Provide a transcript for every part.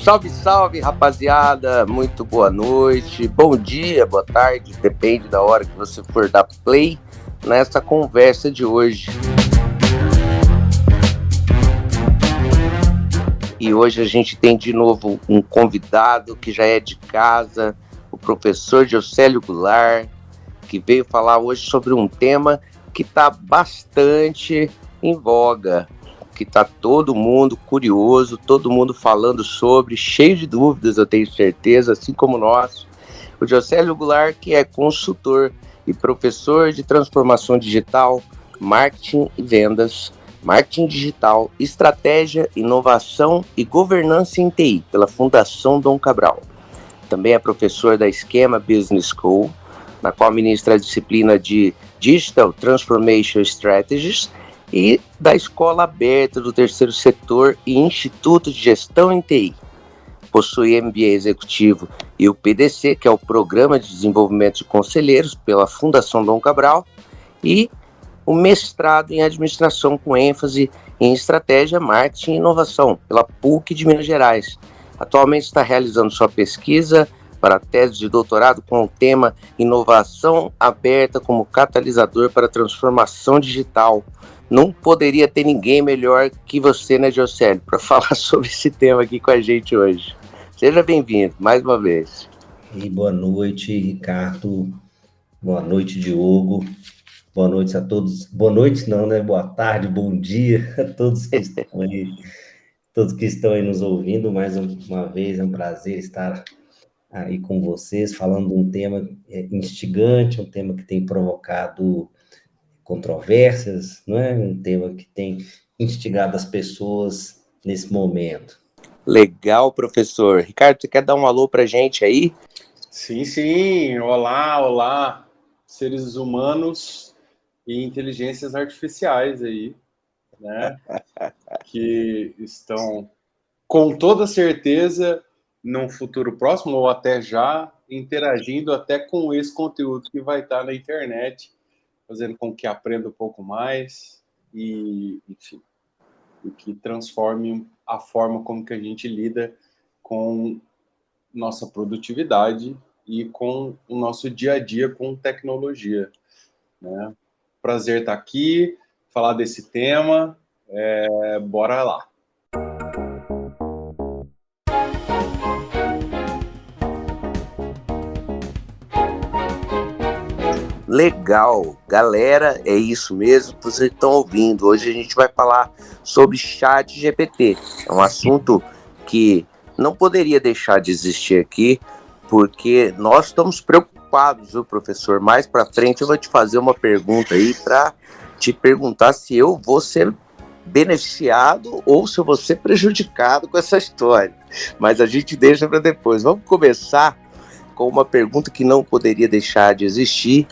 Salve, salve, rapaziada, muito boa noite, bom dia, boa tarde, depende da hora que você for dar play nessa conversa de hoje. E hoje a gente tem de novo um convidado que já é de casa, o professor Jocélio Goulart, que veio falar hoje sobre um tema que está bastante em voga, que está todo mundo curioso, todo mundo falando sobre, cheio de dúvidas, eu tenho certeza, assim como nós. O Jocélio Goulart, que é consultor e professor de transformação digital, marketing e vendas, marketing digital, estratégia, inovação e governança em TI, pela Fundação Dom Cabral. Também é professor da Esquema Business School, na qual ministra a disciplina de Digital Transformation Strategies, e da Escola Aberta do Terceiro Setor e Instituto de Gestão em TI. Possui MBA Executivo e o PDC, que é o Programa de Desenvolvimento de Conselheiros, pela Fundação Dom Cabral, e o mestrado em Administração com ênfase em Estratégia, Marketing e Inovação, pela PUC de Minas Gerais. Atualmente está realizando sua pesquisa para a tese de doutorado com o tema Inovação Aberta como Catalisador para a Transformação Digital. Não poderia ter ninguém melhor que você, né, Jocélio, para falar sobre esse tema aqui com a gente hoje. Seja bem-vindo, mais uma vez. E boa noite, Ricardo. Boa noite, Diogo. Boa noite a todos. Boa noite não, né? Boa tarde, bom dia a todos que estão aí, todos que estão aí nos ouvindo. Mais uma vez, é um prazer estar aí com vocês, falando de um tema instigante, um tema que tem provocado controvérsias, não é? Um tema que tem instigado as pessoas nesse momento. Legal, professor. Ricardo, você quer dar um alô para a gente aí? Sim. Olá, seres humanos e inteligências artificiais aí, né? Que estão, com toda certeza, num futuro próximo ou até já, interagindo até com esse conteúdo que vai estar na internet, fazendo com que aprenda um pouco mais e, enfim, e que transforme a forma como que a gente lida com nossa produtividade e com o nosso dia a dia com tecnologia, né? Prazer estar aqui, falar desse tema, bora lá. Legal, galera, é isso mesmo que vocês estão ouvindo. Hoje a gente vai falar sobre ChatGPT. É um assunto que não poderia deixar de existir aqui, porque nós estamos preocupados, viu, professor? Mais para frente eu vou te fazer uma pergunta aí para te perguntar se eu vou ser beneficiado ou se eu vou ser prejudicado com essa história. Mas a gente deixa para depois. Vamos começar com uma pergunta que não poderia deixar de existir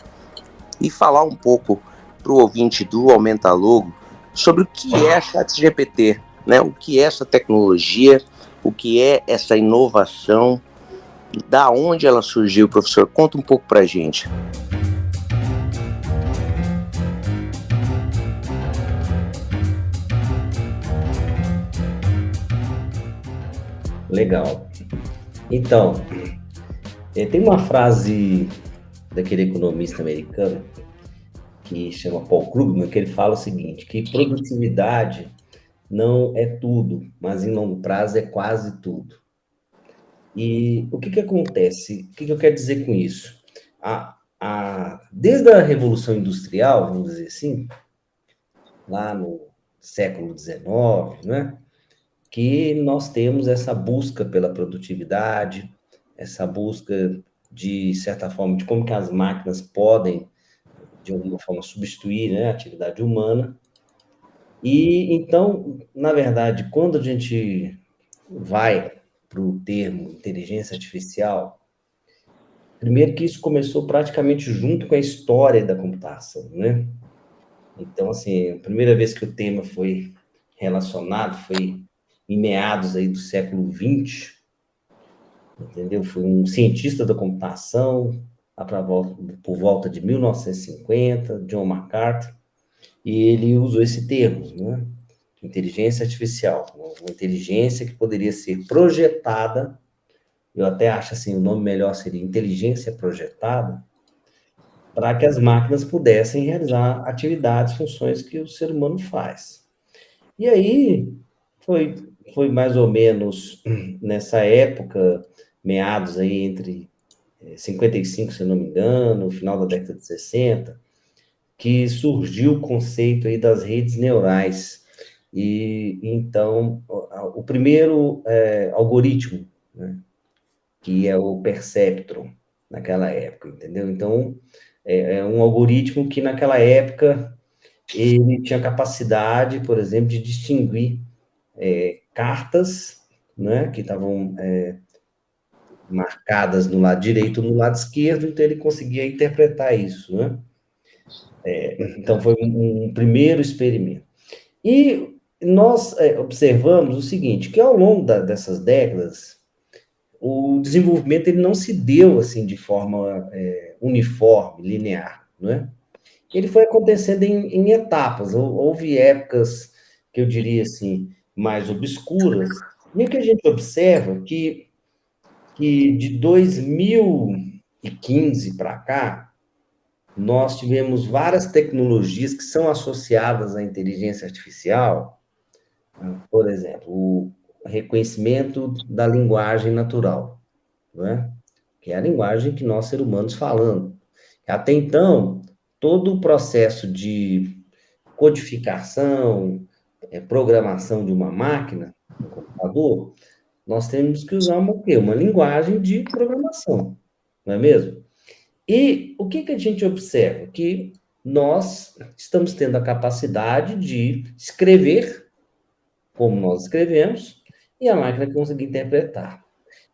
e falar um pouco para o ouvinte do Aumenta Logo sobre o que é a ChatGPT, né? O que é essa tecnologia, o que é essa inovação, da onde ela surgiu, professor? Conta um pouco para a gente. Legal. Então, tem uma frase daquele economista americano que chama Paul Krugman, que ele fala o seguinte, que produtividade não é tudo, mas em longo prazo é quase tudo. E o que acontece? O que eu quero dizer com isso? Desde a Revolução Industrial, vamos dizer assim, lá no século XIX, né, que nós temos essa busca pela produtividade, essa busca de certa forma, de como que as máquinas podem, de alguma forma, substituir, né, a atividade humana. E, então, na verdade, quando a gente vai para o termo inteligência artificial, primeiro que isso começou praticamente junto com a história da computação, né? Então, assim, a primeira vez que o tema foi relacionado foi em meados aí do século XX, entendeu? Foi um cientista da computação, por volta de 1950, John McCarthy, e ele usou esse termo, né? inteligência artificial, uma inteligência que poderia ser projetada, eu até acho assim, o nome melhor seria inteligência projetada, para que as máquinas pudessem realizar atividades, funções que o ser humano faz. E aí, foi mais ou menos nessa época, meados aí entre 55, se eu não me engano, no final da década de 60, que surgiu o conceito aí das redes neurais. E então, o primeiro algoritmo, né, que é o perceptron, naquela época, entendeu? Então, é um algoritmo que naquela época ele tinha capacidade, por exemplo, de distinguir cartas, né, que estavam marcadas no lado direito ou no lado esquerdo, então ele conseguia interpretar isso, né? Então foi um primeiro experimento. E nós observamos o seguinte, que ao longo dessas décadas, o desenvolvimento ele não se deu assim de forma uniforme, linear, né? Ele foi acontecendo em etapas. Houve épocas que eu diria assim mais obscuras. E o que a gente observa que de 2015 para cá nós tivemos várias tecnologias que são associadas à inteligência artificial, por exemplo, o reconhecimento da linguagem natural, não é? Que é a linguagem que nós, seres humanos, falamos. Até então, todo o processo de codificação, programação de uma máquina, um computador, nós temos que usar o quê? Uma linguagem de programação, não é mesmo? E o que a gente observa? Que nós estamos tendo a capacidade de escrever como nós escrevemos e a máquina conseguir interpretar.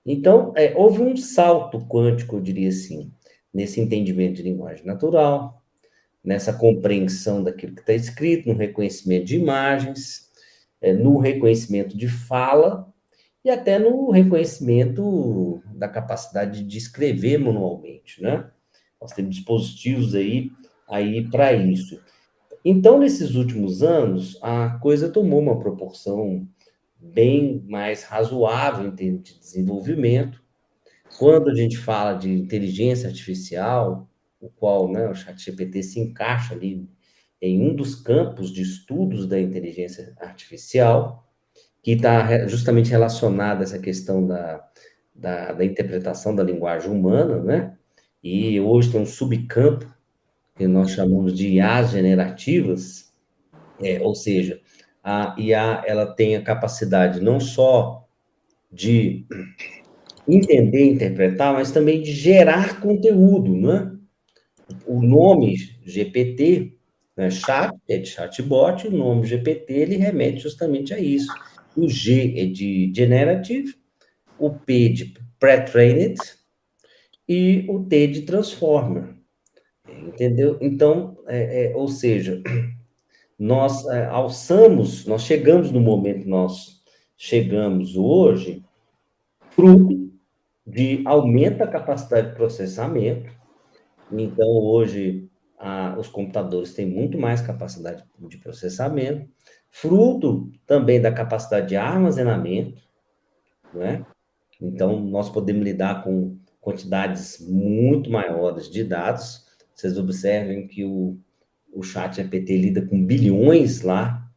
Então, houve um salto quântico, eu diria assim, nesse entendimento de linguagem natural, nessa compreensão daquilo que está escrito, no reconhecimento de imagens, no reconhecimento de fala e até no reconhecimento da capacidade de escrever manualmente, né? Nós temos dispositivos aí para isso. Então, nesses últimos anos, a coisa tomou uma proporção bem mais razoável em termos de desenvolvimento. Quando a gente fala de inteligência artificial, o qual, né, o ChatGPT se encaixa ali em um dos campos de estudos da inteligência artificial, que está justamente relacionado a essa questão da interpretação da linguagem humana, né? E hoje tem um subcampo que nós chamamos de IAs generativas, ou seja, a IA ela tem a capacidade não só de entender e interpretar, mas também de gerar conteúdo, né? O nome GPT, né, chat, é de chatbot, o nome GPT, ele remete justamente a isso. O G é de generative, o P de pre-trained e o T de transformer, entendeu? Então, ou seja, nós nós chegamos no momento que nós chegamos hoje, fruto de aumento da capacidade de processamento. Então, hoje, os computadores têm muito mais capacidade de processamento, fruto também da capacidade de armazenamento, não é? Então, nós podemos lidar com quantidades muito maiores de dados. Vocês observem que o ChatGPT lida com bilhões lá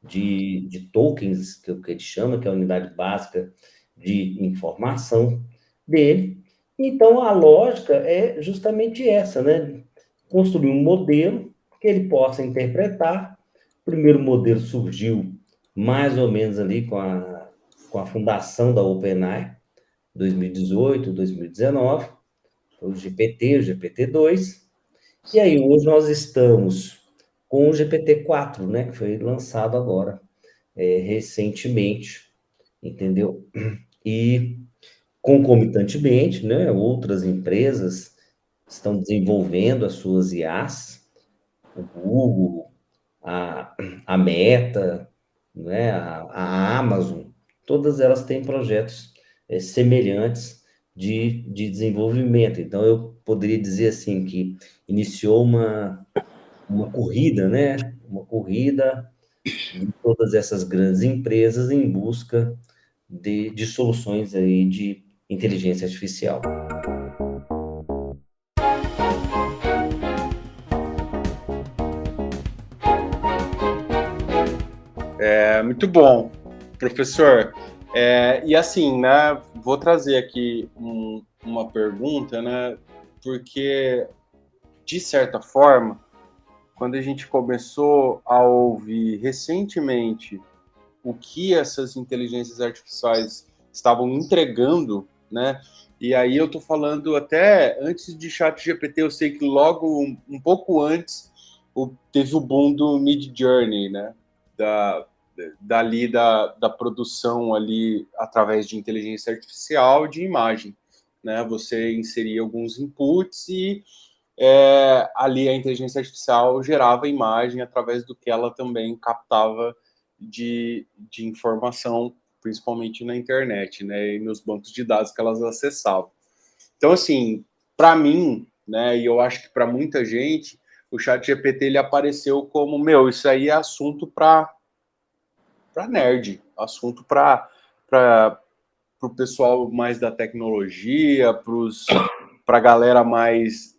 de tokens, que ele chama, que é a unidade básica de informação dele. Então, a lógica é justamente essa, né? Construir um modelo que ele possa interpretar. O primeiro modelo surgiu mais ou menos ali com a fundação da OpenAI, 2018, 2019, foi o GPT, o GPT-2, e aí hoje nós estamos com o GPT-4, né, que foi lançado agora, recentemente, entendeu? E concomitantemente, né, outras empresas estão desenvolvendo as suas IAs, o Google, a Meta, né, a Amazon, todas elas têm projetos semelhantes de desenvolvimento. Então, eu poderia dizer assim que iniciou uma corrida, né? Uma corrida todas essas grandes empresas em busca de soluções aí de inteligência artificial. Muito bom, professor. E assim, né, vou trazer aqui uma pergunta, né, porque, de certa forma, quando a gente começou a ouvir recentemente o que essas inteligências artificiais estavam entregando, né, e aí eu tô falando até antes de ChatGPT, eu sei que logo, um pouco antes, teve o boom do Midjourney, né, da produção ali através de inteligência artificial de imagem, né? Você inseria alguns inputs e ali a inteligência artificial gerava imagem através do que ela também captava de informação, principalmente na internet, né? E nos bancos de dados que elas acessavam. Então, assim, para mim, né? E eu acho que para muita gente, o ChatGPT ele apareceu como, isso aí é assunto para nerd, assunto para o pessoal mais da tecnologia, para a galera mais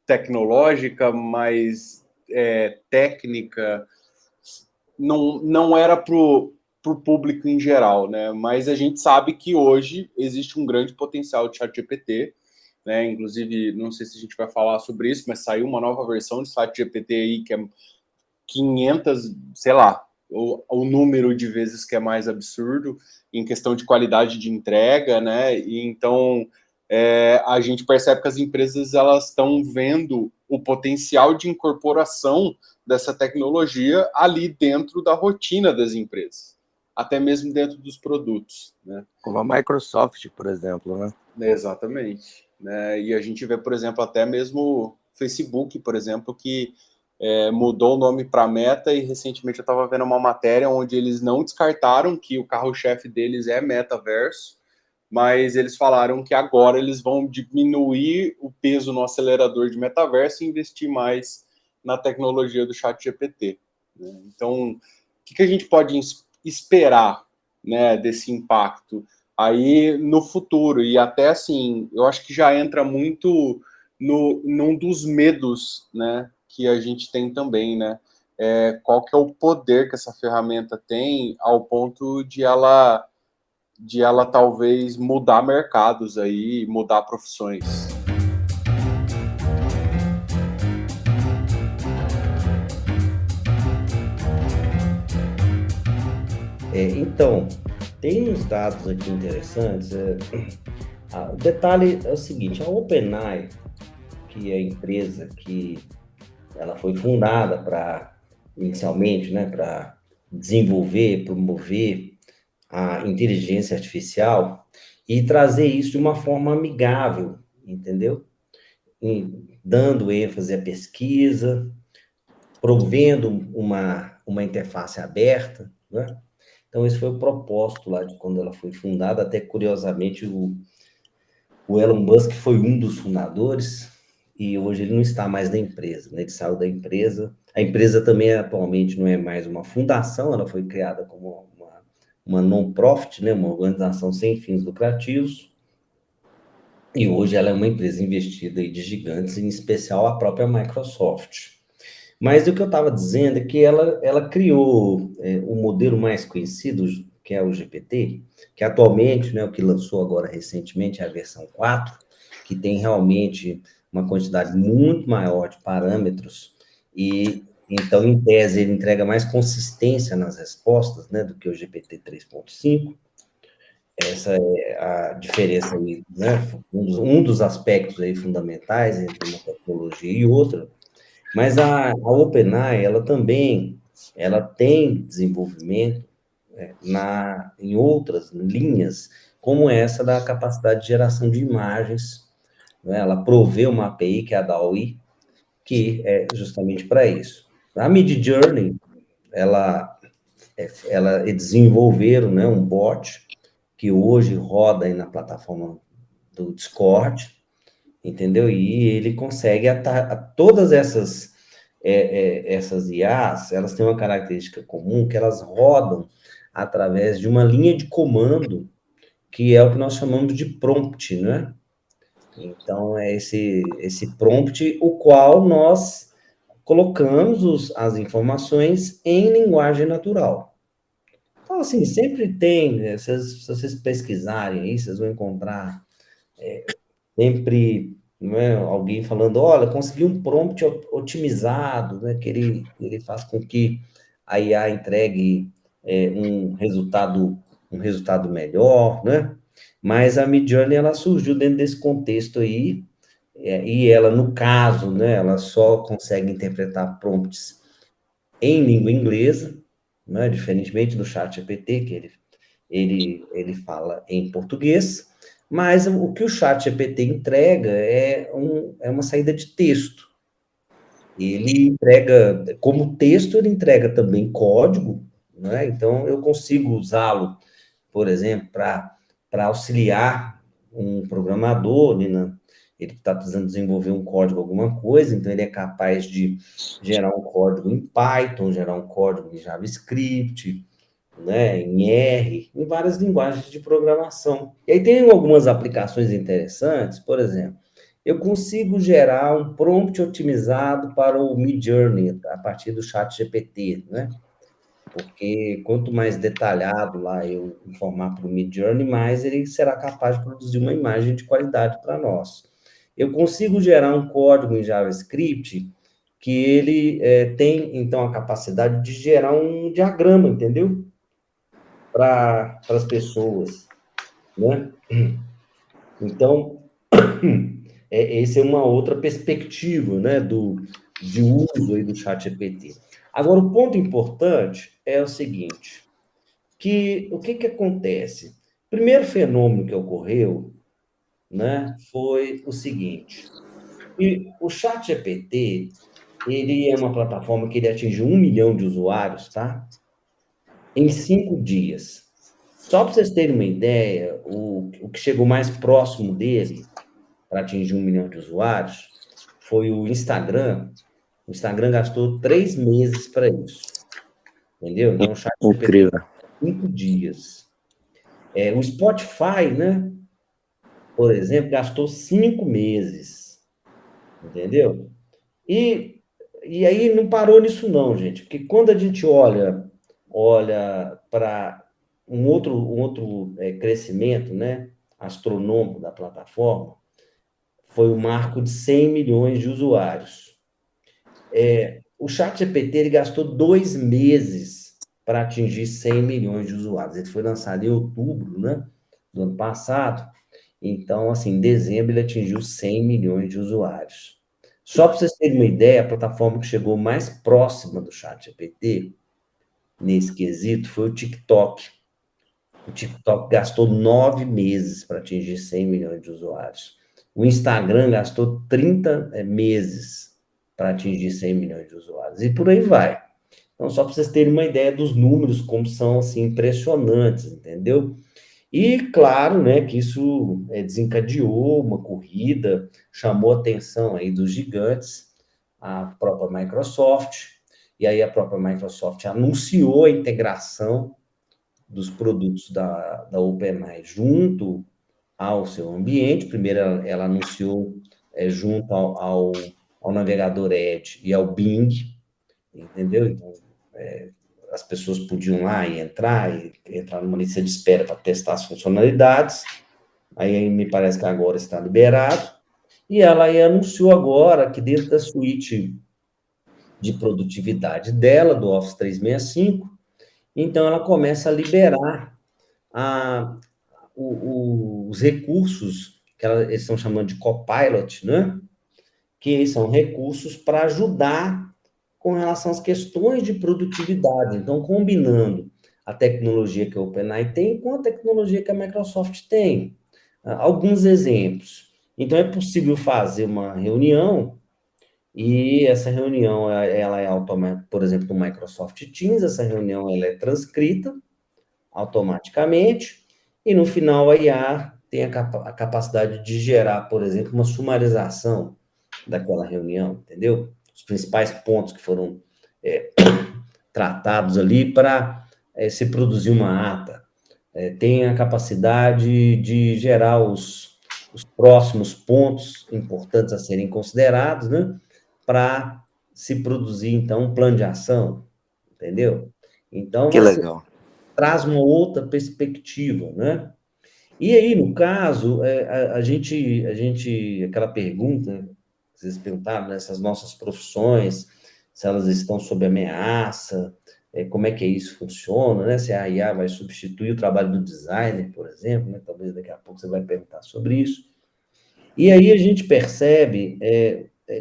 tecnológica, mais técnica. Não era para o público em geral, né? Mas a gente sabe que hoje existe um grande potencial de ChatGPT, né? Inclusive, não sei se a gente vai falar sobre isso, mas saiu uma nova versão de ChatGPT aí que é 500, sei lá, o número de vezes que é mais absurdo em questão de qualidade de entrega, né? E então a gente percebe que as empresas elas estão vendo o potencial de incorporação dessa tecnologia ali dentro da rotina das empresas, até mesmo dentro dos produtos, né? Como a Microsoft, por exemplo, né? Exatamente, né? E a gente vê, por exemplo, até mesmo o Facebook, por exemplo, que mudou o nome para Meta, e recentemente eu estava vendo uma matéria onde eles não descartaram que o carro-chefe deles é metaverso, mas eles falaram que agora eles vão diminuir o peso no acelerador de metaverso e investir mais na tecnologia do ChatGPT, né? Então, o que a gente pode esperar, né, desse impacto aí no futuro? E até assim, eu acho que já entra muito num dos medos, né, que a gente tem também, né? Qual que é o poder que essa ferramenta tem ao ponto de ela talvez mudar mercados aí, mudar profissões. Então, tem uns dados aqui interessantes. O detalhe é o seguinte: a OpenAI, que é a empresa que ela foi fundada inicialmente, né, para desenvolver, promover a inteligência artificial e trazer isso de uma forma amigável, entendeu? Dando ênfase à pesquisa, provendo uma interface aberta, né? Então, esse foi o propósito lá de quando ela foi fundada. Até curiosamente, o Elon Musk foi um dos fundadores e hoje ele não está mais na empresa, né? Ele saiu da empresa. A empresa também atualmente não é mais uma fundação, ela foi criada como uma non-profit, né? Uma organização sem fins lucrativos. E hoje ela é uma empresa investida de gigantes, em especial a própria Microsoft. Mas o que eu estava dizendo é que ela criou o modelo mais conhecido, que é o GPT, que atualmente, né, o que lançou agora recentemente é a versão 4, que tem realmente uma quantidade muito maior de parâmetros, e então, em tese, ele entrega mais consistência nas respostas, né, do que o GPT 3.5. Essa é a diferença aí, né, um dos aspectos aí fundamentais entre uma tecnologia e outra. Mas a OpenAI, ela também tem desenvolvimento em outras linhas, como essa da capacidade de geração de imagens, né? Ela provê uma API, que é a DALL-E, que é justamente para isso. A Midjourney, ela desenvolveram, né, um bot que hoje roda aí na plataforma do Discord, entendeu? E ele consegue todas essas essas IAs, elas têm uma característica comum, que elas rodam através de uma linha de comando, que é o que nós chamamos de prompt, né? Então, é esse prompt, o qual nós colocamos as informações em linguagem natural. Então, assim, sempre tem, né, se vocês pesquisarem aí, vocês vão encontrar sempre, não é, alguém falando, olha, consegui um prompt otimizado, né, que ele faz com que a IA entregue um resultado melhor, né? Mas a Midjourney, ela surgiu dentro desse contexto aí, e ela, no caso, né, ela só consegue interpretar prompts em língua inglesa, né, diferentemente do ChatGPT, que ele fala em português, mas o que o ChatGPT entrega é uma saída de texto. Ele entrega, como texto, ele entrega também código, né? Então, eu consigo usá-lo, por exemplo, para auxiliar um programador, ele está precisando desenvolver um código, alguma coisa, então ele é capaz de gerar um código em Python, gerar um código em JavaScript, né, em R, em várias linguagens de programação. E aí tem algumas aplicações interessantes, por exemplo, eu consigo gerar um prompt otimizado para o Midjourney, a partir do ChatGPT, né? Porque quanto mais detalhado lá eu informar para o Midjourney, mais ele será capaz de produzir uma imagem de qualidade para nós. Eu consigo gerar um código em JavaScript que ele tem, então, a capacidade de gerar um diagrama, entendeu? Para as pessoas, né? Então, essa é uma outra perspectiva, né, de uso aí do ChatGPT. Agora, o ponto importante é o seguinte, o que acontece? O primeiro fenômeno que ocorreu, né, foi o seguinte, e o ChatGPT, ele é uma plataforma que ele atingiu 1 milhão de usuários, tá? Em 5 dias. Só para vocês terem uma ideia, o que chegou mais próximo dele, para atingir 1 milhão de usuários, foi o Instagram. O Instagram gastou 3 meses para isso. Entendeu? Então, o ChatGPT Incrível. 5 dias. O Spotify, né? Por exemplo, gastou 5 meses. Entendeu? E aí não parou nisso não, gente. Porque quando a gente olha para um outro crescimento, né, astronômico da plataforma, foi o marco de 100 milhões de usuários. O ChatGPT ele gastou 2 meses para atingir 100 milhões de usuários. Ele foi lançado em outubro, né, do ano passado. Então, assim, em dezembro ele atingiu 100 milhões de usuários. Só para vocês terem uma ideia, a plataforma que chegou mais próxima do ChatGPT, nesse quesito, foi o TikTok. O TikTok gastou 9 meses para atingir 100 milhões de usuários. O Instagram gastou 30 meses para atingir 100 milhões de usuários. E por aí vai. Então, só para vocês terem uma ideia dos números, como são, assim, impressionantes, entendeu? E, claro, né, que isso desencadeou uma corrida, chamou a atenção aí dos gigantes, a própria Microsoft, e aí a própria Microsoft anunciou a integração dos produtos da OpenAI junto ao seu ambiente. Primeiro, ela anunciou junto ao navegador Edge e ao Bing, entendeu? Então, as pessoas podiam lá e entrar numa lista de espera para testar as funcionalidades. Aí me parece que agora está liberado. E ela aí anunciou agora que dentro da suíte de produtividade dela, do Office 365, então ela começa a liberar os recursos que eles estão chamando de Copilot, né? Que são recursos para ajudar com relação às questões de produtividade. Então, combinando a tecnologia que a OpenAI tem com a tecnologia que a Microsoft tem. Alguns exemplos. Então, é possível fazer uma reunião e essa reunião, ela é automática, por exemplo, no Microsoft Teams, essa reunião ela é transcrita automaticamente e no final a IA tem a capacidade de gerar, por exemplo, uma sumarização daquela reunião, entendeu? os principais pontos que foram tratados ali para se produzir uma ata. Tem a capacidade de gerar os próximos pontos importantes a serem considerados, né, para se produzir, então, um plano de ação, entendeu? Então, Que legal. traz uma outra perspectiva, né? E aí, no caso, aquela pergunta que vocês perguntaram, nessas nossas profissões, se elas estão sob ameaça, como é que isso funciona, né? Se a IA vai substituir o trabalho do designer, por exemplo, né? Talvez daqui a pouco você vai perguntar sobre isso. E aí a gente percebe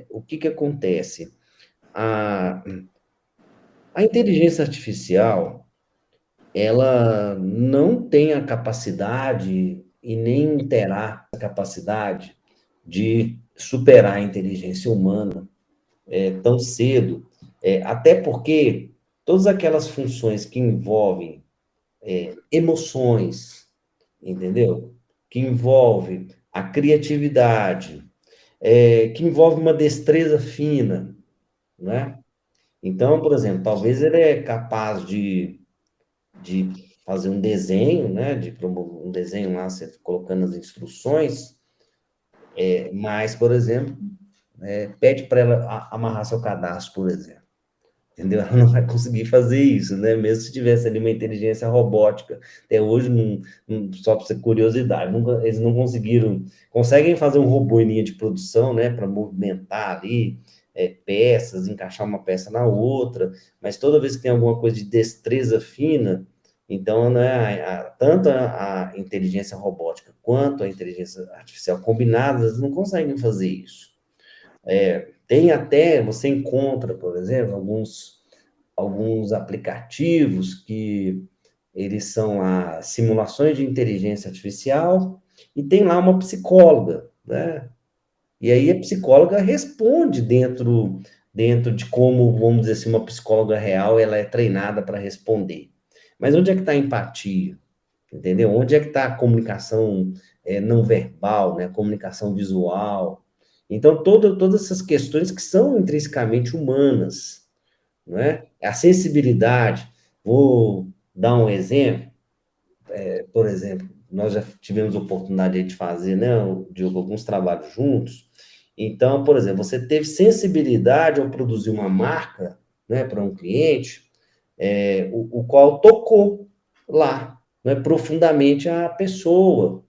o que acontece. A inteligência artificial, ela não tem a capacidade e nem terá a capacidade de superar a inteligência humana tão cedo, até porque todas aquelas funções que envolvem emoções, entendeu? Que envolve a criatividade, que envolve uma destreza fina, né? Então, por exemplo, talvez ele é capaz de fazer um desenho, né? De promover um desenho lá, você colocando as instruções, mas, por exemplo, pede para ela amarrar seu cadastro, por exemplo. Entendeu? Ela não vai conseguir fazer isso, né? Mesmo se tivesse ali uma inteligência robótica. Até hoje, só para ser curiosidade, eles não conseguem fazer um robô em linha de produção, né? Para movimentar ali peças, encaixar uma peça na outra, mas toda vez que tem alguma coisa de destreza fina, então, né, tanto a inteligência robótica quanto a inteligência artificial combinadas não conseguem fazer isso. Tem até, você encontra, por exemplo, alguns aplicativos que eles são as simulações de inteligência artificial e tem lá uma psicóloga, né? E aí a psicóloga responde dentro de como, vamos dizer assim, uma psicóloga real, ela é treinada para responder. Mas onde é que está a empatia? Entendeu? Onde é que está a comunicação não verbal, né? A comunicação visual? Então, todas essas questões que são intrinsecamente humanas, não é? A sensibilidade, vou dar um exemplo, por exemplo, nós já tivemos a oportunidade de fazer, né, Diogo, alguns trabalhos juntos. Então, por exemplo, você teve sensibilidade ao produzir uma marca, né, para um cliente, o qual tocou lá, né, profundamente a pessoa.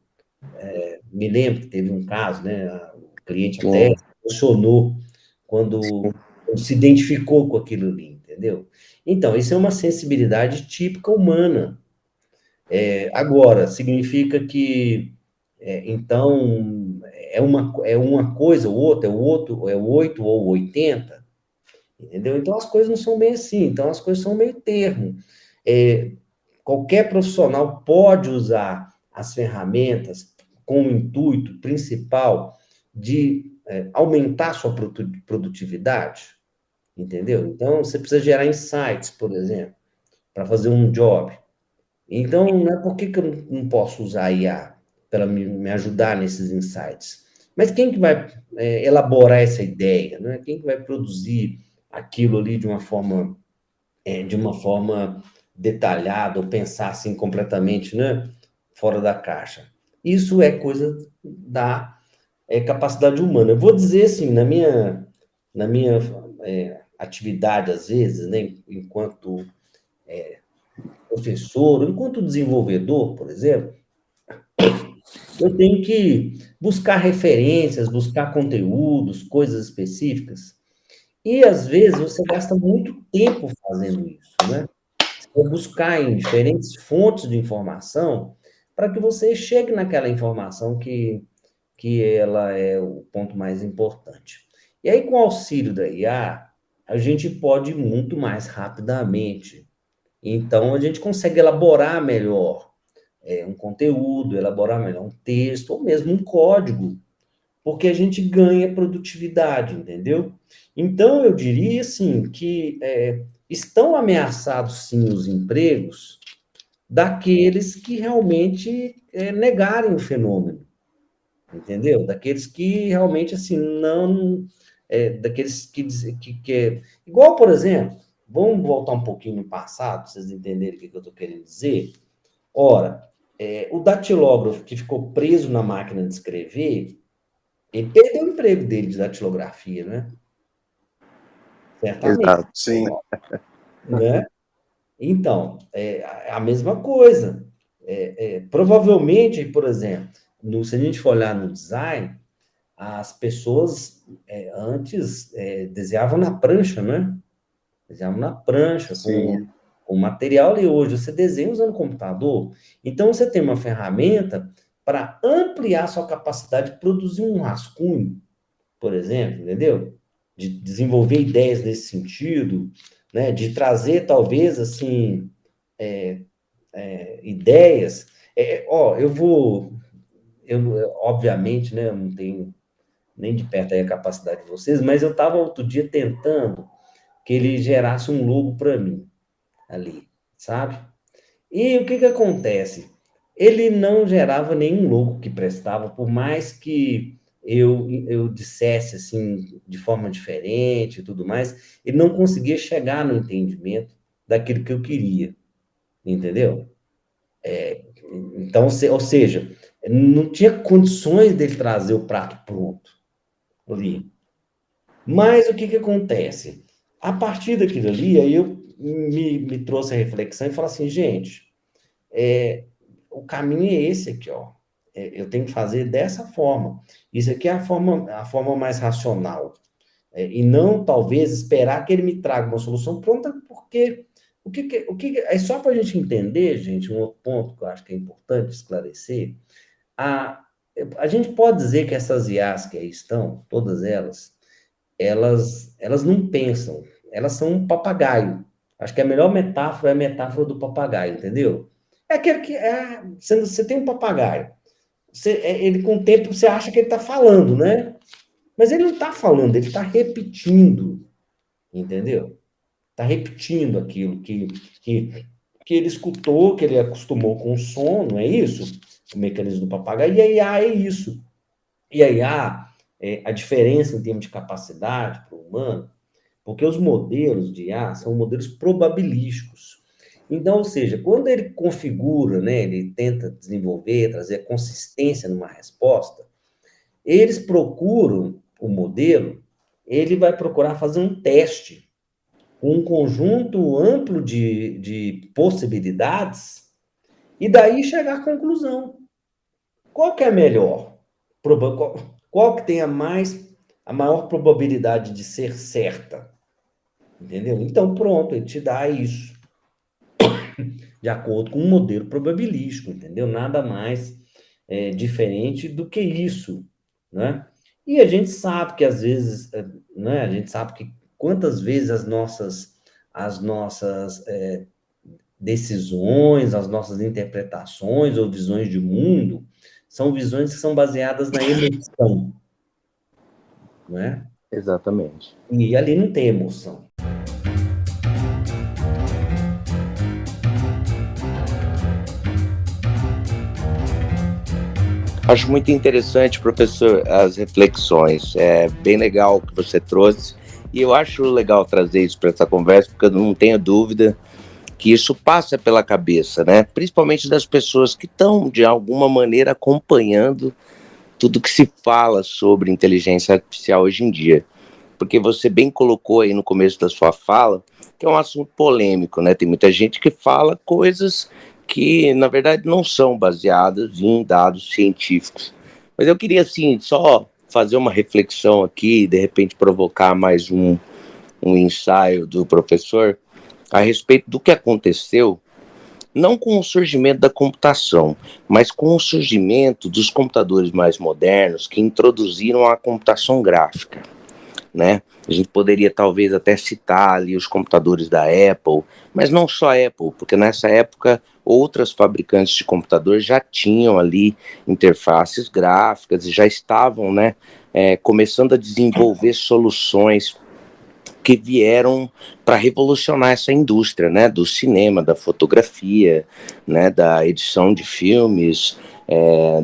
Me lembro que teve um caso, né, o cliente até se emocionou quando se identificou com aquilo ali, entendeu? Então, isso é uma sensibilidade típica humana. Agora, significa que, então, é uma coisa ou outra, é o outro, é o 8 ou 80, entendeu? Então, as coisas não são bem assim, então, as coisas são meio termo. Qualquer profissional pode usar as ferramentas com o intuito principal de aumentar sua produtividade, entendeu? Então, você precisa gerar insights, por exemplo, para fazer um job. Então, né, por que eu não posso usar a IA para me ajudar nesses insights? Mas quem que vai elaborar essa ideia? Né? Quem que vai produzir aquilo ali de uma forma detalhada, ou pensar assim completamente, né, fora da caixa? Isso é coisa da capacidade humana. Eu vou dizer assim, na minha atividade, às vezes, né, enquanto professor, enquanto desenvolvedor, por exemplo, eu tenho que buscar referências, buscar conteúdos, coisas específicas. E, às vezes, você gasta muito tempo fazendo isso, né? Você vai buscar em diferentes fontes de informação para que você chegue naquela informação que ela é o ponto mais importante. E aí, com o auxílio da IA, a gente pode ir muito mais rapidamente. Então, a gente consegue elaborar melhor um conteúdo, elaborar melhor um texto, ou mesmo um código, porque a gente ganha produtividade, entendeu? Então, eu diria, assim, que estão ameaçados, sim, os empregos daqueles que realmente negarem o fenômeno, entendeu? Daqueles que realmente, assim, não daqueles que é... Igual, por exemplo, vamos voltar um pouquinho no passado, para vocês entenderem o que eu estou querendo dizer. Ora, o datilógrafo que ficou preso na máquina de escrever, ele perdeu o emprego dele de datilografia, né? Certamente. Exato. Sim. Né? Então, a mesma coisa. Provavelmente, por exemplo, se a gente for olhar no design, as pessoas antes desenhavam na prancha, né? Desenhavam na prancha, com material, e hoje você desenha usando computador. Então, você tem uma ferramenta para ampliar sua capacidade de produzir um rascunho, por exemplo, entendeu? De desenvolver ideias nesse sentido, né? De trazer, talvez, assim, ideias. Obviamente, né, eu não tenho nem de perto aí a capacidade de vocês, mas eu estava outro dia tentando que ele gerasse um logo para mim, ali, sabe? E o que acontece? Ele não gerava nenhum logo que prestava, por mais que eu dissesse, assim, de forma diferente e tudo mais, ele não conseguia chegar no entendimento daquilo que eu queria, entendeu? Então, ou seja, não tinha condições dele trazer o prato pronto ali. Mas o que acontece? A partir daquilo ali, aí eu me trouxe a reflexão e falei assim, gente, o caminho é esse aqui, ó. Eu tenho que fazer dessa forma. Isso aqui é a forma mais racional. E não, talvez, esperar que ele me traga uma solução pronta, porque é só para a gente entender, gente, um outro ponto que eu acho que é importante esclarecer. A gente pode dizer que essas IAs que aí estão, todas elas não pensam, elas são um papagaio. Acho que a melhor metáfora é a metáfora do papagaio, entendeu? É aquele que você tem um papagaio. Ele, com o tempo, você acha que ele está falando, né? Mas ele não está falando, ele está repetindo, entendeu? Está repetindo aquilo que ele escutou, que ele acostumou com o som, não é isso? O mecanismo do papagaio, e a IA é isso. E a IA, a diferença em termos de capacidade para o humano, porque os modelos de IA são modelos probabilísticos. Então, ou seja, quando ele configura, né, ele tenta desenvolver, trazer consistência numa resposta, eles procuram o modelo, ele vai procurar fazer um teste com um conjunto amplo de possibilidades e daí chegar à conclusão. Qual que é melhor? Qual que tem a maior probabilidade de ser certa? Entendeu? Então, pronto, ele te dá isso. De acordo com um modelo probabilístico, entendeu? Nada mais diferente do que isso, né? E a gente sabe que, às vezes, né? A gente sabe que quantas vezes as nossas decisões, as nossas interpretações ou visões de mundo são visões que são baseadas na emoção, né? Exatamente. E ali não tem emoção. Acho muito interessante, professor, as reflexões. É bem legal o que você trouxe. E eu acho legal trazer isso para essa conversa, porque eu não tenho dúvida que isso passa pela cabeça, né? Principalmente das pessoas que estão, de alguma maneira, acompanhando tudo que se fala sobre inteligência artificial hoje em dia. Porque você bem colocou aí no começo da sua fala que é um assunto polêmico, né? Tem muita gente que fala coisas que, na verdade, não são baseadas em dados científicos. Mas eu queria, assim, só fazer uma reflexão aqui, de repente provocar mais um ensaio do professor a respeito do que aconteceu, não com o surgimento da computação, mas com o surgimento dos computadores mais modernos que introduziram a computação gráfica, né? A gente poderia talvez até citar ali os computadores da Apple, mas não só a Apple, porque nessa época outras fabricantes de computadores já tinham ali interfaces gráficas e já estavam, né, começando a desenvolver soluções que vieram para revolucionar essa indústria, né, do cinema, da fotografia, né, da edição de filmes,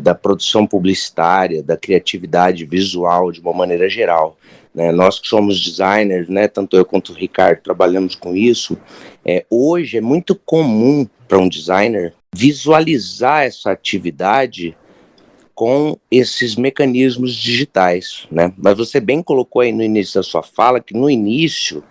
da produção publicitária, da criatividade visual de uma maneira geral, né? Nós que somos designers, né? Tanto eu quanto o Ricardo trabalhamos com isso. Hoje é muito comum para um designer visualizar essa atividade com esses mecanismos digitais, né? Mas você bem colocou aí no início da sua fala que no início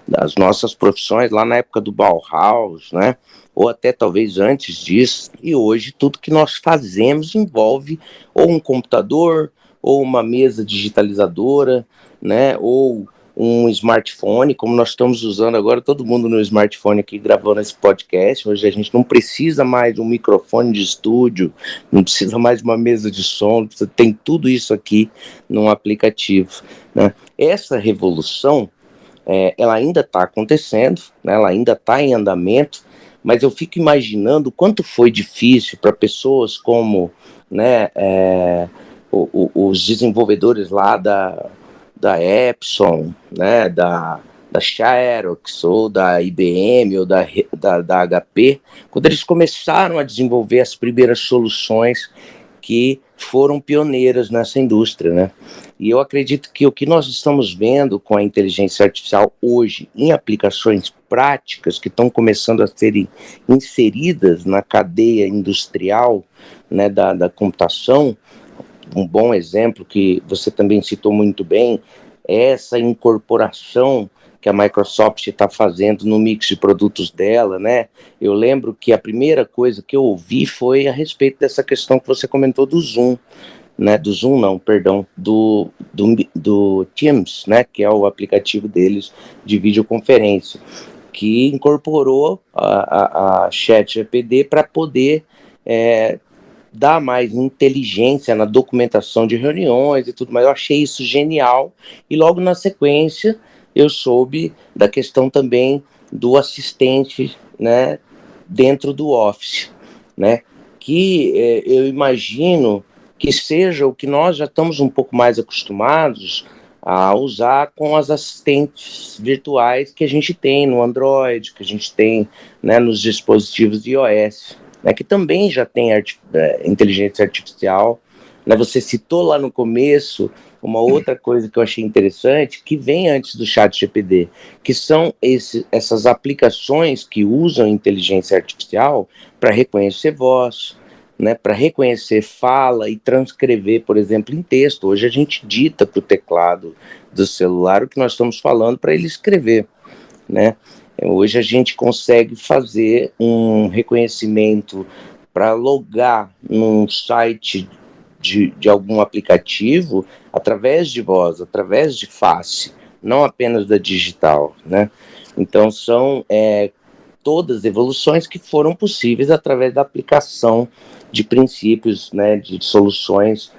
das nossas profissões, lá na época do Bauhaus, né? Ou até talvez antes disso, e hoje tudo que nós fazemos envolve ou um computador, ou uma mesa digitalizadora, né? Ou um smartphone, como nós estamos usando agora, todo mundo no smartphone aqui gravando esse podcast. Hoje a gente não precisa mais de um microfone de estúdio, não precisa mais de uma mesa de som, você tem tudo isso aqui num aplicativo, né? Essa revolução, ela ainda está acontecendo, né? Ela ainda está em andamento, mas eu fico imaginando o quanto foi difícil para pessoas como, né, os desenvolvedores lá da Epson, né, da Xerox, ou da IBM, ou da HP, quando eles começaram a desenvolver as primeiras soluções que foram pioneiras nessa indústria, né? E eu acredito que o que nós estamos vendo com a inteligência artificial hoje, em aplicações práticas que estão começando a serem inseridas na cadeia industrial, né, da computação, um bom exemplo que você também citou muito bem, é essa incorporação que a Microsoft está fazendo no mix de produtos dela, né? Eu lembro que a primeira coisa que eu ouvi foi a respeito dessa questão que você comentou do Zoom, né? Do Zoom não, perdão, do Teams, né? Que é o aplicativo deles de videoconferência, que incorporou a ChatGPT para poder dar mais inteligência na documentação de reuniões e tudo mais. Eu achei isso genial, e logo na sequência eu soube da questão também do assistente, né, dentro do Office, né, que eu imagino que seja o que nós já estamos um pouco mais acostumados a usar com as assistentes virtuais que a gente tem no Android, que a gente tem, né, nos dispositivos de iOS, né, que também já tem inteligência artificial, né? Você citou lá no começo uma outra coisa que eu achei interessante, que vem antes do ChatGPT, que são essas aplicações que usam inteligência artificial para reconhecer voz, né, para reconhecer fala e transcrever, por exemplo, em texto. Hoje a gente dita para o teclado do celular o que nós estamos falando para ele escrever, né? Hoje a gente consegue fazer um reconhecimento para logar num site de algum aplicativo através de voz, através de face, não apenas da digital, né? Então são todas evoluções que foram possíveis através da aplicação de princípios, né, de soluções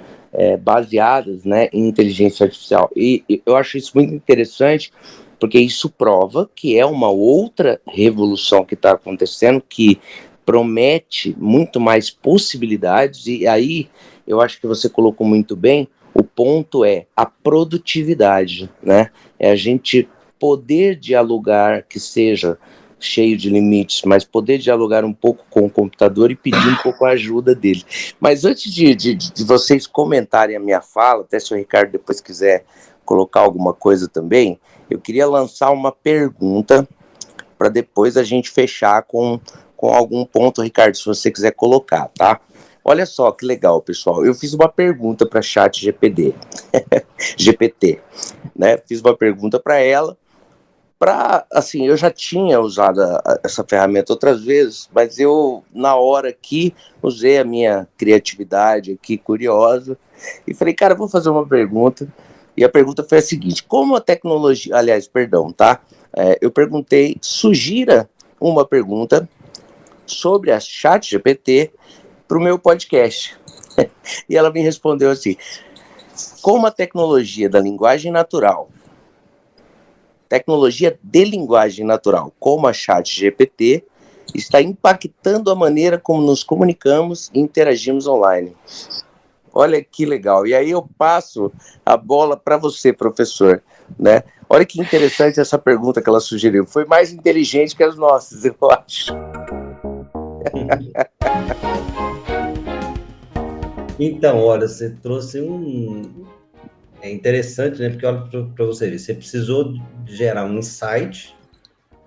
baseadas, né, em inteligência artificial. E eu acho isso muito interessante, porque isso prova que é uma outra revolução que está acontecendo, que promete muito mais possibilidades, e aí eu acho que você colocou muito bem, o ponto é a produtividade, né? É a gente poder dialogar, que seja cheio de limites, mas poder dialogar um pouco com o computador e pedir um pouco a ajuda dele. Mas antes de vocês comentarem a minha fala, até se o Ricardo depois quiser colocar alguma coisa também, eu queria lançar uma pergunta para depois a gente fechar com algum ponto, Ricardo, se você quiser colocar, tá? Olha só que legal, pessoal. Eu fiz uma pergunta para a ChatGPT, né? Fiz uma pergunta para ela, assim, eu já tinha usado essa ferramenta outras vezes, mas eu, na hora aqui, usei a minha criatividade aqui, curiosa, e falei, cara, vou fazer uma pergunta. E a pergunta foi a seguinte: como a tecnologia... Aliás, perdão, tá? Eu perguntei, sugira uma pergunta sobre a ChatGPT para o meu podcast. E ela me respondeu assim: como a tecnologia de linguagem natural, como a ChatGPT, está impactando a maneira como nos comunicamos e interagimos online. Olha que legal. E aí eu passo a bola para você, professor, né? Olha que interessante essa pergunta que ela sugeriu. Foi mais inteligente que as nossas, eu acho. Então, olha, você trouxe é interessante, né? Porque olha para você ver, você precisou gerar um insight,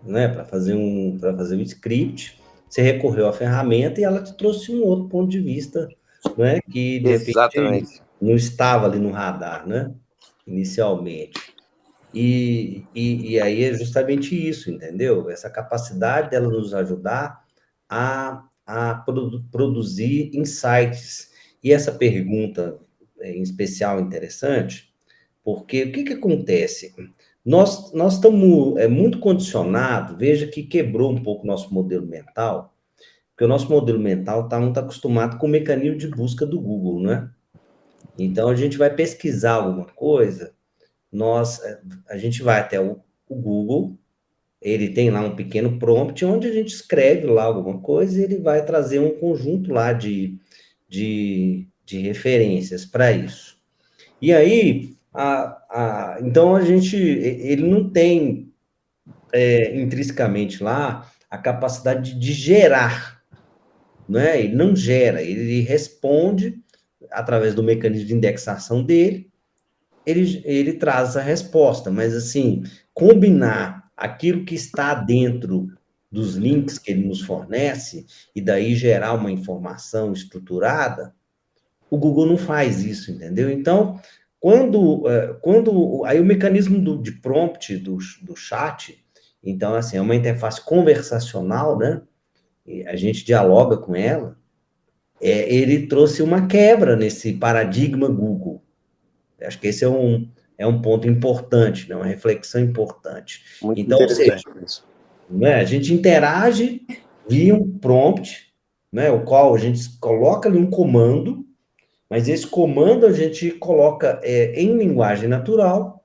né? Para fazer um script, você recorreu à ferramenta e ela te trouxe um outro ponto de vista, né? Que de repente Exatamente. não estava ali no radar, né? Inicialmente. E aí é justamente isso, entendeu? Essa capacidade dela nos ajudar a produzir insights. E essa pergunta em especial interessante, porque o que acontece? Nós estamos muito condicionados, veja que quebrou um pouco o nosso modelo mental, porque o nosso modelo mental está muito acostumado com o mecanismo de busca do Google, né? Então, a gente vai pesquisar alguma coisa, a gente vai até o Google, ele tem lá um pequeno prompt onde a gente escreve lá alguma coisa e ele vai trazer um conjunto lá de referências para isso. E aí, então ele não tem intrinsecamente lá a capacidade de gerar, né? Ele não gera, ele responde através do mecanismo de indexação dele, ele traz a resposta, mas assim, combinar aquilo que está dentro dos links que ele nos fornece e daí gerar uma informação estruturada, o Google não faz isso, entendeu? Então, aí o mecanismo de prompt do chat, então, assim, é uma interface conversacional, né? E a gente dialoga com ela, ele trouxe uma quebra nesse paradigma Google. Acho que esse é um ponto importante, né? Uma reflexão importante. Muito Então, ou seja, interessante. né, a gente interage via um prompt, né, o qual a gente coloca ali um comando, mas esse comando a gente coloca em linguagem natural,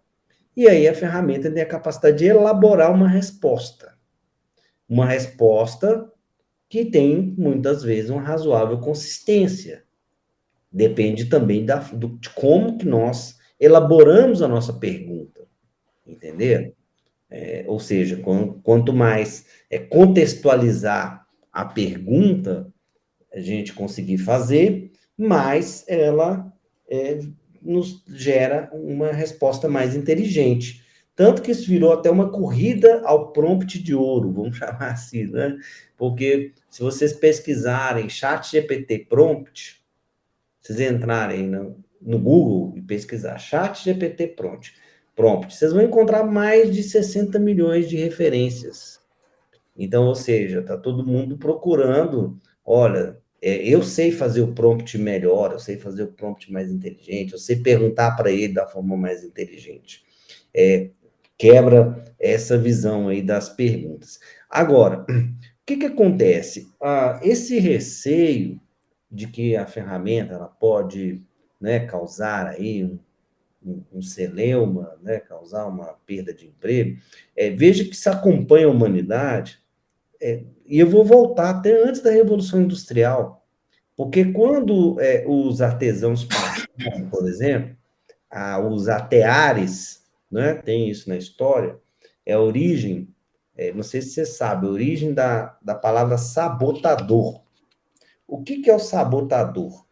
e aí a ferramenta tem a capacidade de elaborar uma resposta. Uma resposta que tem, muitas vezes, uma razoável consistência. Depende também de como que nós elaboramos a nossa pergunta, entendeu? Ou seja, quanto mais contextualizar a pergunta a gente conseguir fazer, mais ela nos gera uma resposta mais inteligente. Tanto que isso virou até uma corrida ao prompt de ouro, vamos chamar assim, né? Porque se vocês pesquisarem ChatGPT prompt, vocês entrarem no Google e pesquisar ChatGPT prompt, vocês vão encontrar mais de 60 milhões de referências. Então, ou seja, está todo mundo procurando, olha, eu sei fazer o prompt melhor, eu sei fazer o prompt mais inteligente, eu sei perguntar para ele da forma mais inteligente. Quebra essa visão aí das perguntas. Agora, o que acontece? Esse receio de que a ferramenta ela pode, né, causar aí um celeuma, né, causar uma perda de emprego, veja que se acompanha a humanidade, e eu vou voltar até antes da Revolução Industrial, porque quando os artesãos passaram, por exemplo, os ateares, né, tem isso na história, é a origem, não sei se você sabe, a origem da palavra sabotador. O que é o sabotador?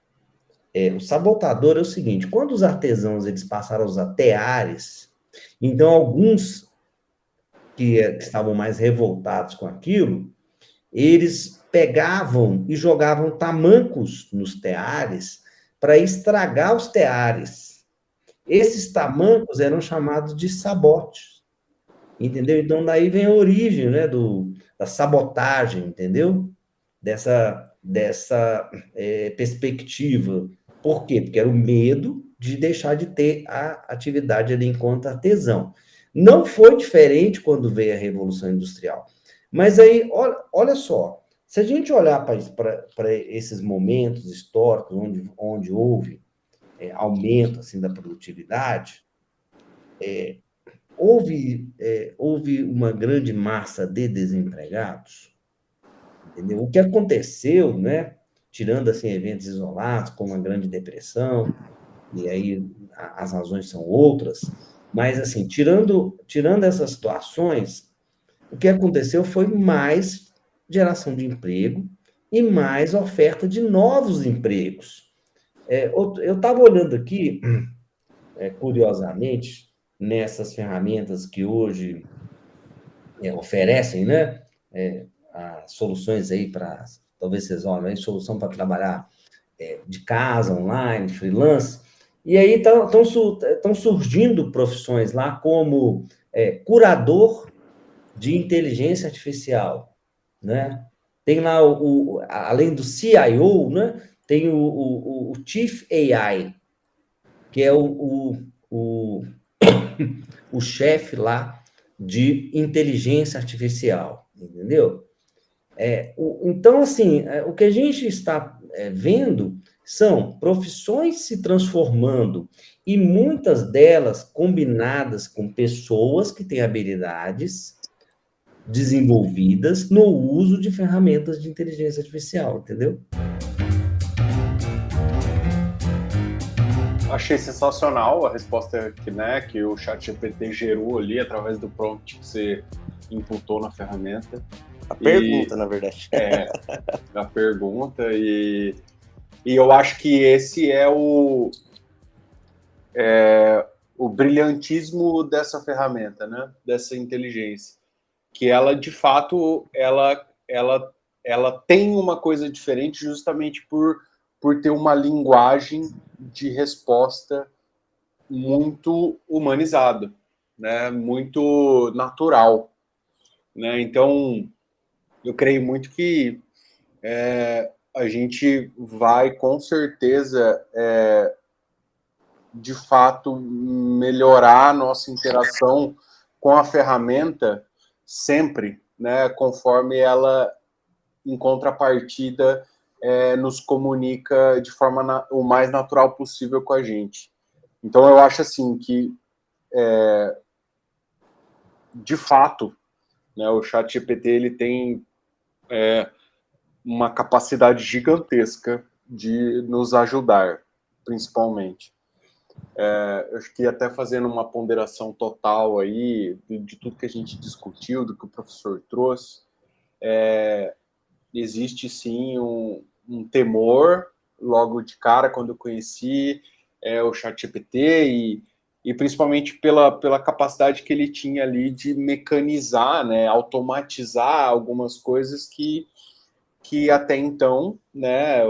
O sabotador é o seguinte, quando os artesãos eles passaram a usar teares, então alguns que estavam mais revoltados com aquilo, eles pegavam e jogavam tamancos nos teares para estragar os teares. Esses tamancos eram chamados de sabotes, entendeu? Então, daí vem a origem, né, da sabotagem, entendeu? Dessa perspectiva. Por quê? Porque era o medo de deixar de ter a atividade ali enquanto artesão. Não foi diferente quando veio a Revolução Industrial. Mas aí, olha só, se a gente olhar para esses momentos históricos onde houve aumento assim, da produtividade, houve uma grande massa de desempregados, entendeu? O que aconteceu, né, tirando assim, eventos isolados, como a Grande Depressão, e aí as razões são outras, mas assim, tirando essas situações, o que aconteceu foi mais geração de emprego e mais oferta de novos empregos. Eu estava olhando aqui curiosamente, nessas ferramentas que hoje oferecem, né? As soluções aí para, talvez vocês olhem, solução para trabalhar de casa, online, freelance, e aí estão surgindo profissões lá como curador de inteligência artificial, né? Tem lá, além do CIO, né? Tem o Chief AI, que é o chefe lá de inteligência artificial, entendeu? Então, assim, o que a gente está vendo são profissões se transformando e muitas delas combinadas com pessoas que têm habilidades desenvolvidas no uso de ferramentas de inteligência artificial, entendeu? Achei sensacional a resposta que o ChatGPT gerou ali através do prompt que você imputou na ferramenta. A pergunta, na verdade. A pergunta, e eu acho que esse é o brilhantismo dessa ferramenta, né? Dessa inteligência. Que ela, de fato, ela tem uma coisa diferente justamente por ter uma linguagem de resposta muito humanizada, né? Muito natural, né? Então, eu creio muito que a gente vai, com certeza, de fato, melhorar a nossa interação com a ferramenta sempre, né? Conforme ela, em contrapartida, nos comunica de forma o mais natural possível com a gente. Então, eu acho assim que, de fato, né, o ChatGPT ele tem uma capacidade gigantesca de nos ajudar, principalmente. Eu acho que até fazendo uma ponderação total aí de tudo que a gente discutiu, do que o professor trouxe, existe sim um temor logo de cara quando eu conheci o ChatGPT e principalmente pela capacidade que ele tinha ali de mecanizar, né, automatizar algumas coisas que até então, né,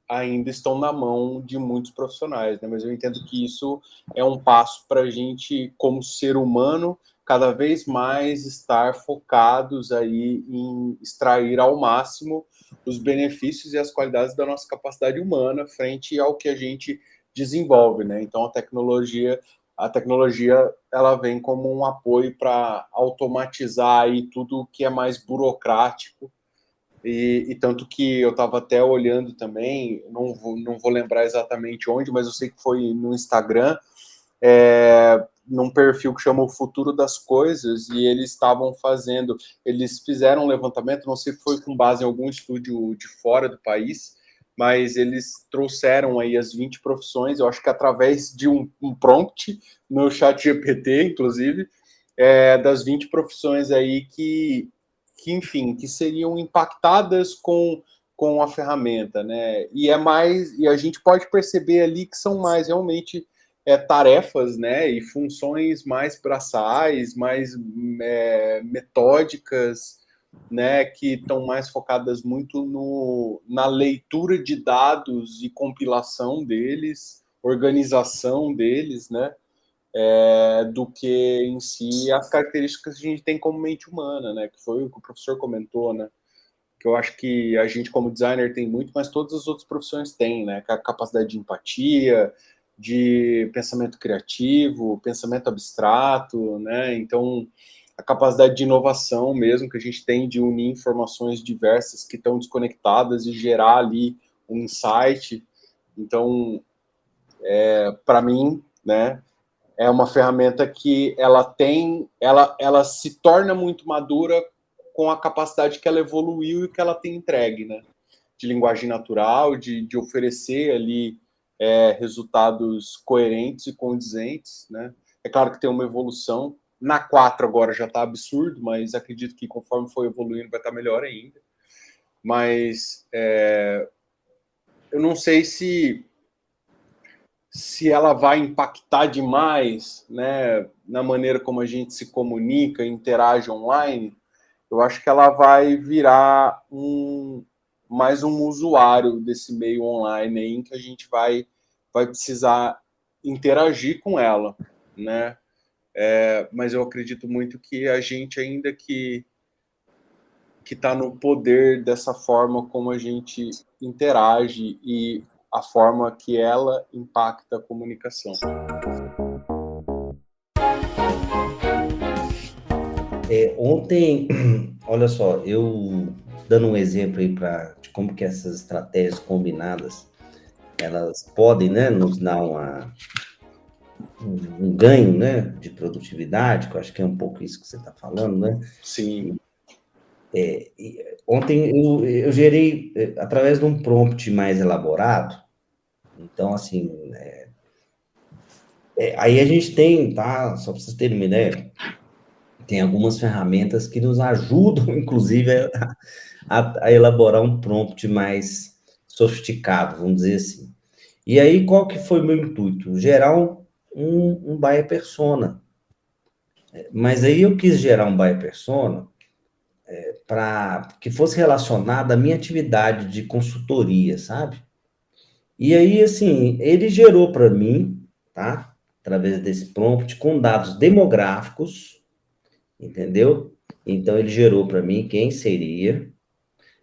ainda estão na mão de muitos profissionais, né? Mas eu entendo que isso é um passo para a gente, como ser humano, cada vez mais estar focados aí em extrair ao máximo os benefícios e as qualidades da nossa capacidade humana frente ao que a gente desenvolve, né? Então a tecnologia ela vem como um apoio para automatizar aí tudo que é mais burocrático. E tanto que eu estava até olhando também, não vou lembrar exatamente onde, mas eu sei que foi no Instagram, num perfil que chama O Futuro das Coisas, e eles fizeram um levantamento, não sei se foi com base em algum estúdio de fora do país, mas eles trouxeram aí as 20 profissões, eu acho que através de um prompt no ChatGPT, inclusive, das 20 profissões aí que enfim, que seriam impactadas com a ferramenta, né? E a gente pode perceber ali que são mais realmente tarefas, né? E funções mais braçais, mais metódicas, né? Que estão mais focadas muito na leitura de dados e compilação deles, organização deles, né? Do que em si as características que a gente tem como mente humana, né? Que foi o que o professor comentou, né? Que eu acho que a gente como designer tem muito, mas todas as outras profissões têm, né? A capacidade de empatia, de pensamento criativo, pensamento abstrato, né? Então, a capacidade de inovação mesmo que a gente tem de unir informações diversas que estão desconectadas e gerar ali um insight. Então, para mim, né? É uma ferramenta que ela se torna muito madura com a capacidade que ela evoluiu e que ela tem entregue, né? De linguagem natural, de oferecer ali resultados coerentes e condizentes, né? É claro que tem uma evolução. Na 4 agora já está absurdo, mas acredito que conforme for evoluindo vai estar melhor ainda. Mas eu não sei se se ela vai impactar demais, né, na maneira como a gente se comunica, interage online, eu acho que ela vai virar mais um usuário desse meio online aí, em que a gente vai precisar interagir com ela, né? Mas eu acredito muito que a gente ainda que está no poder dessa forma como a gente interage e a forma que ela impacta a comunicação. Ontem, olha só, eu dando um exemplo aí de como que essas estratégias combinadas, elas podem, né, nos dar um ganho, né, de produtividade, que eu acho que é um pouco isso que você está falando, né? Sim. Ontem eu gerei, através de um prompt mais elaborado, então, assim, aí a gente tem, tá, só para vocês terem uma ideia, tem algumas ferramentas que nos ajudam, inclusive, a elaborar um prompt mais sofisticado, vamos dizer assim. E aí, qual que foi o meu intuito? Gerar um buyer persona. Mas aí eu quis gerar um buyer persona para que fosse relacionado à minha atividade de consultoria, sabe? E aí, assim, ele gerou para mim, tá? Através desse prompt, com dados demográficos, entendeu? Então, ele gerou para mim quem seria.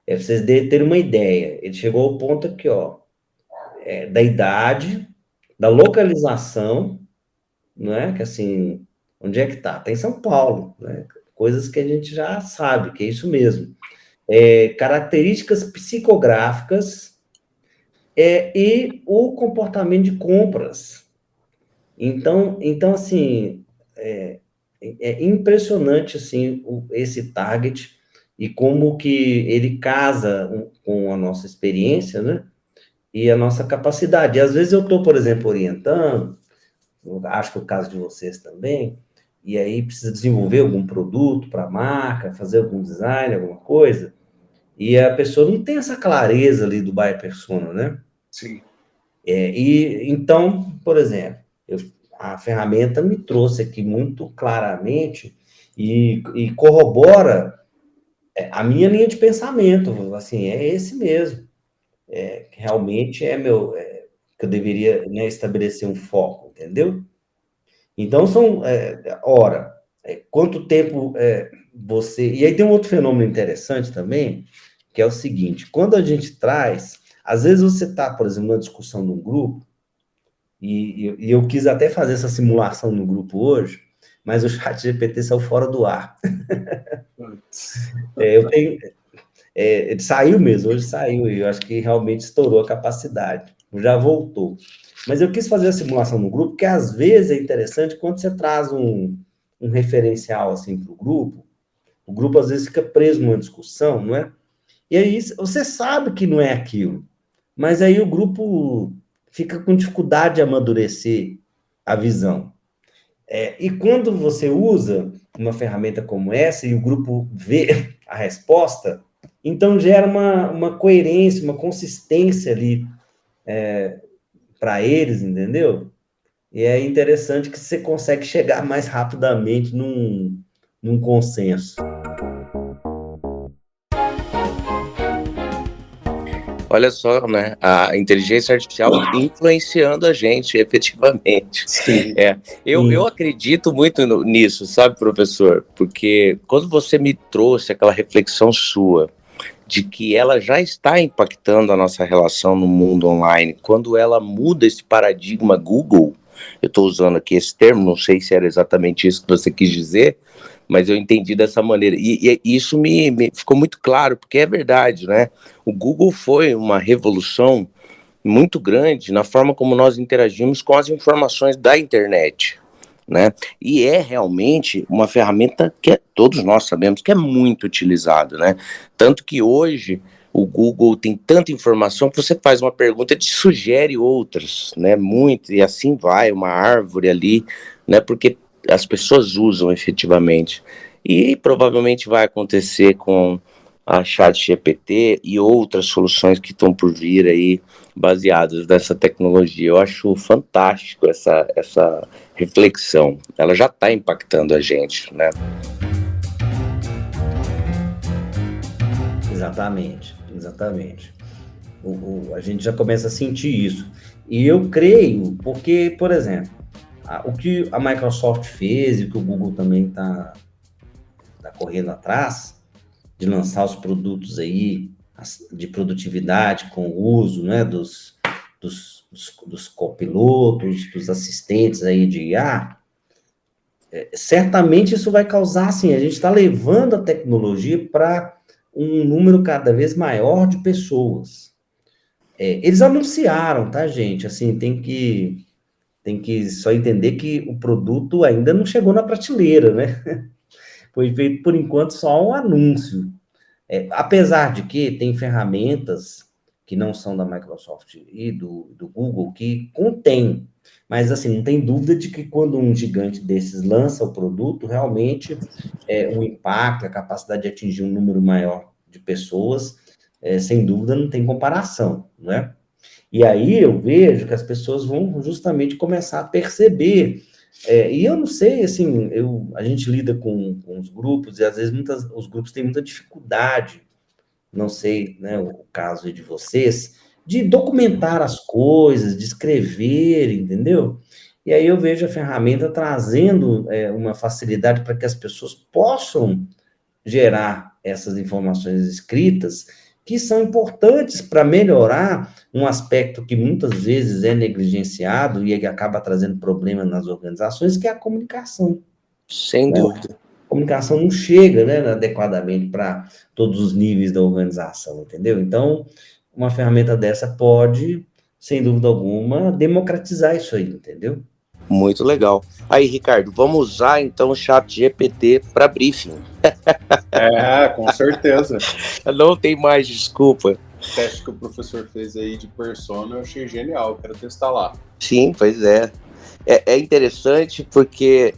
Pra vocês terem uma ideia. Ele chegou ao ponto aqui, ó, da idade, da localização, não é? Que assim, onde é que tá? Tá em São Paulo, né? Coisas que a gente já sabe, que é isso mesmo. Características psicográficas e o comportamento de compras. Então assim, é impressionante, assim, esse target e como que ele casa com a nossa experiência, né? E a nossa capacidade. E às vezes eu estou, por exemplo, orientando, acho que é o caso de vocês também, e aí precisa desenvolver algum produto para a marca, fazer algum design, alguma coisa, e a pessoa não tem essa clareza ali do buyer persona, né? Sim. E então, por exemplo, a ferramenta me trouxe aqui muito claramente e corrobora a minha linha de pensamento, assim, é esse mesmo. Realmente que eu deveria, né, estabelecer um foco, entendeu? Então, quanto tempo você... E aí tem um outro fenômeno interessante também, que é o seguinte, quando a gente traz... Às vezes você está, por exemplo, numa discussão de um grupo, e eu quis até fazer essa simulação no grupo hoje, mas o ChatGPT saiu fora do ar. Ele saiu mesmo, hoje saiu, e eu acho que realmente estourou a capacidade, já voltou. Mas eu quis fazer a simulação no grupo, porque às vezes é interessante quando você traz um referencial assim para o grupo às vezes fica preso numa discussão, não é? E aí você sabe que não é aquilo, mas aí o grupo fica com dificuldade de amadurecer a visão. E quando você usa uma ferramenta como essa e o grupo vê a resposta, então gera uma coerência, uma consistência ali para eles, entendeu? E é interessante que você consegue chegar mais rapidamente num consenso. Olha só, né? A inteligência artificial influenciando a gente, efetivamente. Sim. Eu acredito muito nisso, sabe, professor? Porque quando você me trouxe aquela reflexão sua de que ela já está impactando a nossa relação no mundo online, quando ela muda esse paradigma Google, eu estou usando aqui esse termo, não sei se era exatamente isso que você quis dizer, mas eu entendi dessa maneira. E isso me ficou muito claro, porque é verdade, né? O Google foi uma revolução muito grande na forma como nós interagimos com as informações da internet, né? E é realmente uma ferramenta que todos nós sabemos que é muito utilizada, né? Tanto que hoje o Google tem tanta informação que você faz uma pergunta e te sugere outras, né? Muito, e assim vai, uma árvore ali, né? Porque as pessoas usam efetivamente. E provavelmente vai acontecer com a ChatGPT e outras soluções que estão por vir aí baseadas nessa tecnologia. Eu acho fantástico essa reflexão. Ela já está impactando a gente, né? Exatamente. A gente já começa a sentir isso. E eu creio, porque, por exemplo, o que a Microsoft fez e o que o Google também está correndo atrás, de lançar os produtos aí de produtividade com o uso, né, dos copilotos, dos assistentes aí de IA, certamente isso vai causar, assim, a gente está levando a tecnologia para um número cada vez maior de pessoas. Eles anunciaram, tá, gente? Assim, tem que só entender que o produto ainda não chegou na prateleira, né? Foi feito, por enquanto, só um anúncio. Apesar de que tem ferramentas que não são da Microsoft e do Google que contém, mas, assim, não tem dúvida de que quando um gigante desses lança o produto, realmente o impacto, a capacidade de atingir um número maior de pessoas, sem dúvida, não tem comparação, né? E aí eu vejo que as pessoas vão justamente começar a perceber. E eu não sei, assim, a gente lida com os grupos, e às vezes os grupos têm muita dificuldade, não sei, né, o caso de vocês, de documentar as coisas, de escrever, entendeu? E aí eu vejo a ferramenta trazendo uma facilidade para que as pessoas possam gerar essas informações escritas, que são importantes para melhorar um aspecto que muitas vezes é negligenciado e que acaba trazendo problemas nas organizações, que é a comunicação. Sem dúvida. A comunicação não chega, né, adequadamente para todos os níveis da organização, entendeu? Então, uma ferramenta dessa pode, sem dúvida alguma, democratizar isso aí, entendeu? Muito legal. Aí, Ricardo, vamos usar então o ChatGPT para briefing. Com certeza. Não tem mais desculpa. O teste que o professor fez aí de persona eu achei genial, quero testar lá. Sim, pois é. É interessante porque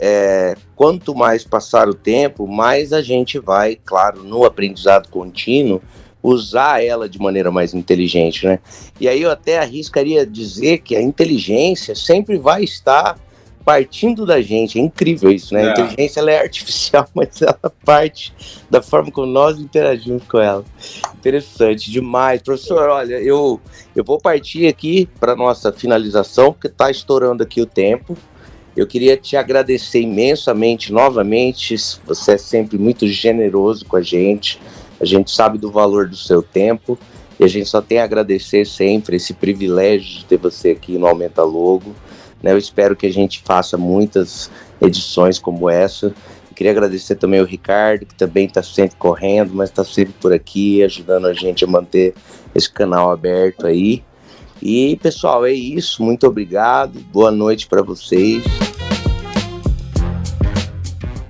quanto mais passar o tempo, mais a gente vai, claro, no aprendizado contínuo, usar ela de maneira mais inteligente, né? E aí eu até arriscaria dizer que a inteligência sempre vai estar partindo da gente. É incrível isso, né? A inteligência, ela é artificial, mas ela parte da forma como nós interagimos com ela. Interessante demais. Professor, olha, eu vou partir aqui para nossa finalização, porque está estourando aqui o tempo. Eu queria te agradecer imensamente, novamente. Você é sempre muito generoso com a gente sabe do valor do seu tempo, e a gente só tem a agradecer sempre esse privilégio de ter você aqui no Aumenta Logo, né? Eu espero que a gente faça muitas edições como essa. Eu queria agradecer também ao Ricardo, que também está sempre correndo, mas está sempre por aqui, ajudando a gente a manter esse canal aberto aí. E, pessoal, é isso. Muito obrigado. Boa noite para vocês.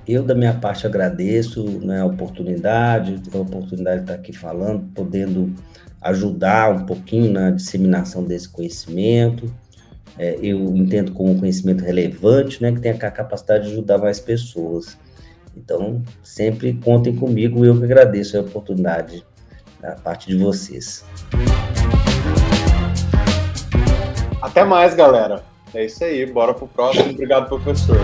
Eu, da minha parte, agradeço, né, a oportunidade de estar aqui falando, podendo ajudar um pouquinho na disseminação desse conhecimento. Eu entendo como um conhecimento relevante, né, que tem a capacidade de ajudar mais pessoas. Então, sempre contem comigo, eu que agradeço a oportunidade da parte de vocês. Até mais, galera. É isso aí, bora pro próximo. Obrigado, professor.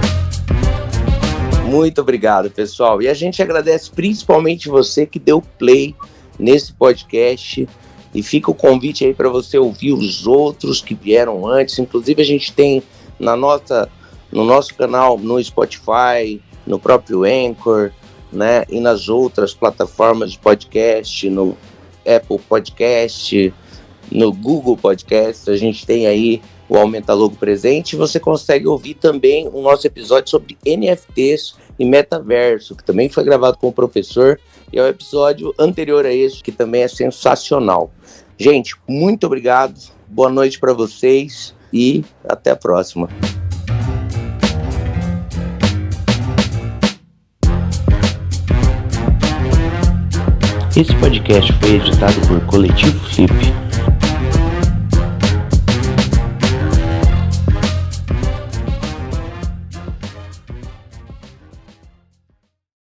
Muito obrigado, pessoal. E a gente agradece principalmente você que deu play nesse podcast. E fica o convite aí para você ouvir os outros que vieram antes. Inclusive, a gente tem no nosso canal no Spotify, no próprio Anchor, né? E nas outras plataformas de podcast, no Apple Podcast, no Google Podcast. A gente tem aí o Aumenta Logo presente. Você consegue ouvir também o nosso episódio sobre NFTs e metaverso, que também foi gravado com o professor, e é o episódio anterior a esse, que também é sensacional. Gente, muito obrigado, boa noite para vocês e até a próxima. Esse podcast foi editado por Coletivo Flip.